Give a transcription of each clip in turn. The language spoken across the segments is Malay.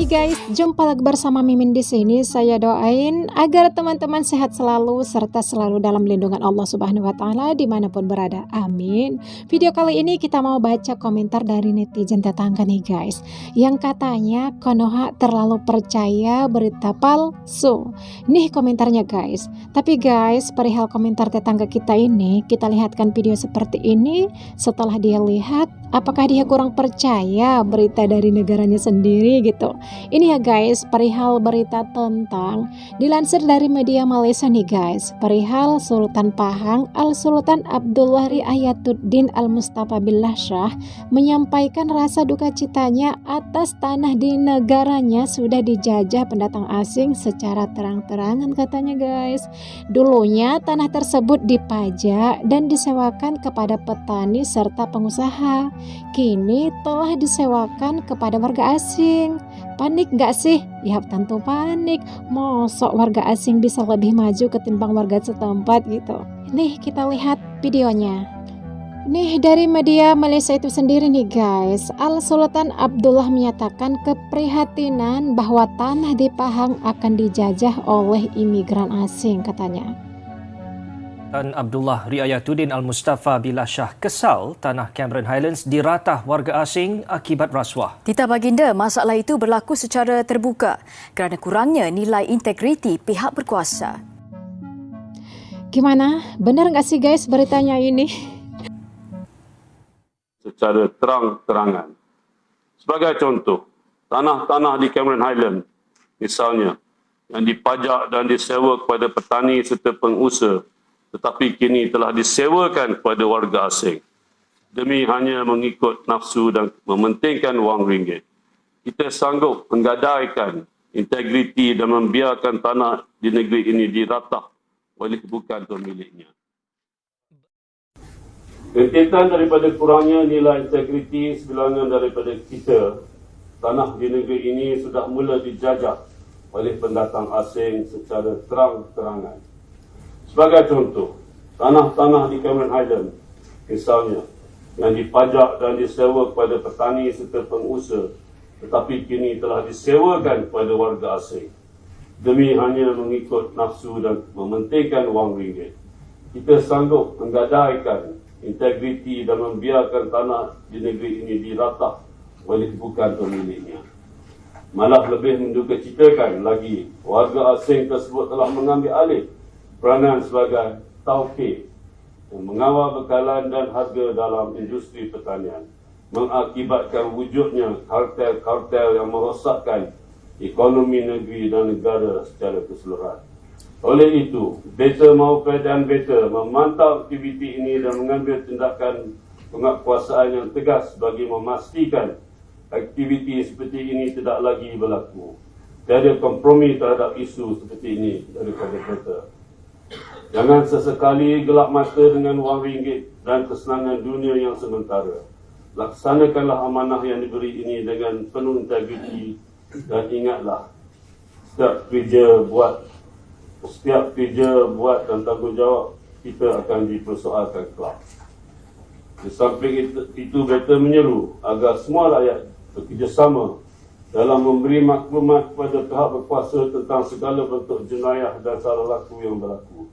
Hai guys, jumpa lagi bersama Mimin di sini. Saya doain agar teman-teman sehat selalu serta selalu dalam lindungan Allah Subhanahu wa taala dimanapun berada. Amin. Video kali ini kita mau baca komentar dari netizen tetangga nih guys. Yang katanya Konoha terlalu percaya berita palsu. Nih komentarnya guys. Tapi guys, perihal komentar tetangga kita ini, kita lihatkan video seperti ini. Setelah dia lihat, apakah dia kurang percaya berita dari negaranya sendiri gitu. Ini ya guys, perihal berita tentang dilansir dari media Malaysia nih guys, perihal Sultan Pahang Al-Sultan Abdullah Riayatuddin Al-Mustafa Billah Shah menyampaikan rasa duka citanya atas tanah di negaranya sudah dijajah pendatang asing secara terang-terangan katanya guys. Dulunya tanah tersebut dipajak dan disewakan kepada petani serta pengusaha. Kini telah disewakan kepada warga asing. Panik gak sih? Ya tentu panik. Mosok warga asing bisa lebih maju ketimbang warga setempat gitu. Nih kita lihat videonya. Nih dari media Malaysia itu sendiri nih guys, Al-Sultan Abdullah menyatakan keprihatinan bahwa tanah di Pahang akan dijajah oleh imigran asing katanya. Sultan Abdullah Riayatuddin Al-Mustafa Billah Shah kesal tanah Cameron Highlands diratah warga asing akibat rasuah. Titah baginda, masalah itu berlaku secara terbuka kerana kurangnya nilai integriti pihak berkuasa. Gimana? Benar nggak sih guys beritanya ini? Secara terang-terangan. Sebagai contoh, tanah-tanah di Cameron Highlands misalnya yang dipajak dan disewa kepada petani serta pengusaha tetapi kini telah disewakan kepada warga asing demi hanya mengikut nafsu dan mementingkan wang ringgit. Kita sanggup menggadaikan integriti dan membiarkan tanah di negeri ini diratah oleh bukan pemiliknya. Rentetan daripada kurangnya nilai integriti sebilangan daripada kita, tanah di negeri ini sudah mula dijajah oleh pendatang asing secara terang-terangan. Sebagai contoh, tanah-tanah di Cameron Highlands misalnya yang dipajak dan disewa kepada petani serta pengusaha tetapi kini telah disewakan kepada warga asing demi hanya mengikut nafsu dan mementingkan wang ringgit. Kita sanggup menggadaikan integriti dan membiarkan tanah di negeri ini diratah oleh bukan pemiliknya. Malah lebih mendukacitakan lagi, warga asing tersebut telah mengambil alih peranan sebagai tauke yang mengawal bekalan dan harga dalam industri pertanian, mengakibatkan wujudnya kartel-kartel yang merosakkan ekonomi negeri dan negara secara keseluruhan. Oleh itu, beta maupun dan beta memantau aktiviti ini dan mengambil tindakan penguatkuasaan yang tegas bagi memastikan aktiviti seperti ini tidak lagi berlaku. Tiada kompromi terhadap isu seperti ini daripada beta. Jangan sesekali gelap mata dengan wang ringgit dan kesenangan dunia yang sementara. Laksanakanlah amanah yang diberi ini dengan penuh integriti dan ingatlah, setiap kerja buat dan tanggungjawab kita akan dipersoalkan kelak. Di samping itu beta menyeru agar semua rakyat bekerjasama dalam memberi maklumat kepada pihak berkuasa tentang segala bentuk jenayah dan salah laku yang berlaku.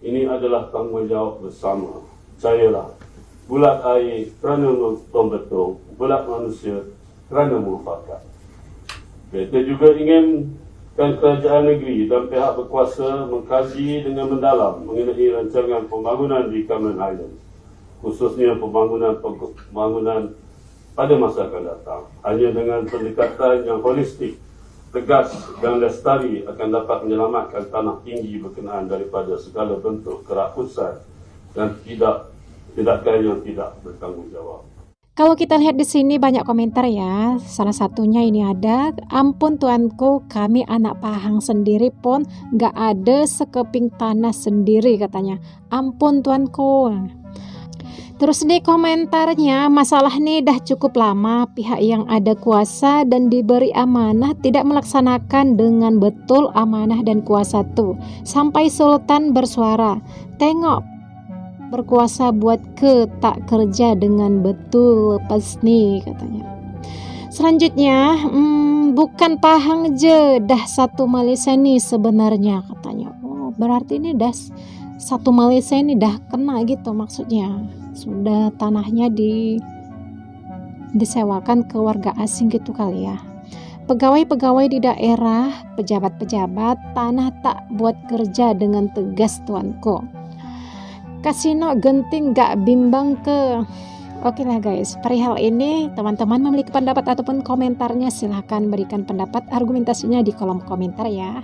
Ini adalah tanggungjawab bersama. Percayalah, bulat air kerana pembetul, bulat manusia kerana mufakat. Kita juga ingin kerajaan negeri dan pihak berkuasa mengkaji dengan mendalam mengenai rancangan pembangunan di Cameron Highlands, khususnya pembangunan pada masa akan datang. Hanya dengan pendekatan yang holistik, tegas dan lestari akan dapat menyelamatkan tanah tinggi berkenaan daripada segala bentuk kerakusan dan tindakan yang tidak bertanggungjawab. Kalau kita lihat di sini banyak komentar ya. Salah satunya ini ada, ampun tuanku, kami anak Pahang sendiri pun gak ada sekeping tanah sendiri katanya. Ampun tuanku. Terus nih komentarnya, masalah nih dah cukup lama pihak yang ada kuasa dan diberi amanah tidak melaksanakan dengan betul amanah dan kuasa tuh. Sampai Sultan bersuara, tengok berkuasa buat ke tak kerja dengan betul lepas nih katanya. Selanjutnya, bukan Pahang je dah satu Malaysia nih sebenarnya katanya. Oh, berarti ini dah satu Malaysia ini dah kena gitu maksudnya. Sudah tanahnya disewakan ke warga asing gitu kali ya. Pegawai-pegawai di daerah, pejabat-pejabat, tanah tak buat kerja dengan tegas tuanku. Kasino genting gak bimbang ke. Oke lah guys, perihal ini teman-teman memiliki pendapat ataupun komentarnya silahkan berikan pendapat argumentasinya di kolom komentar ya.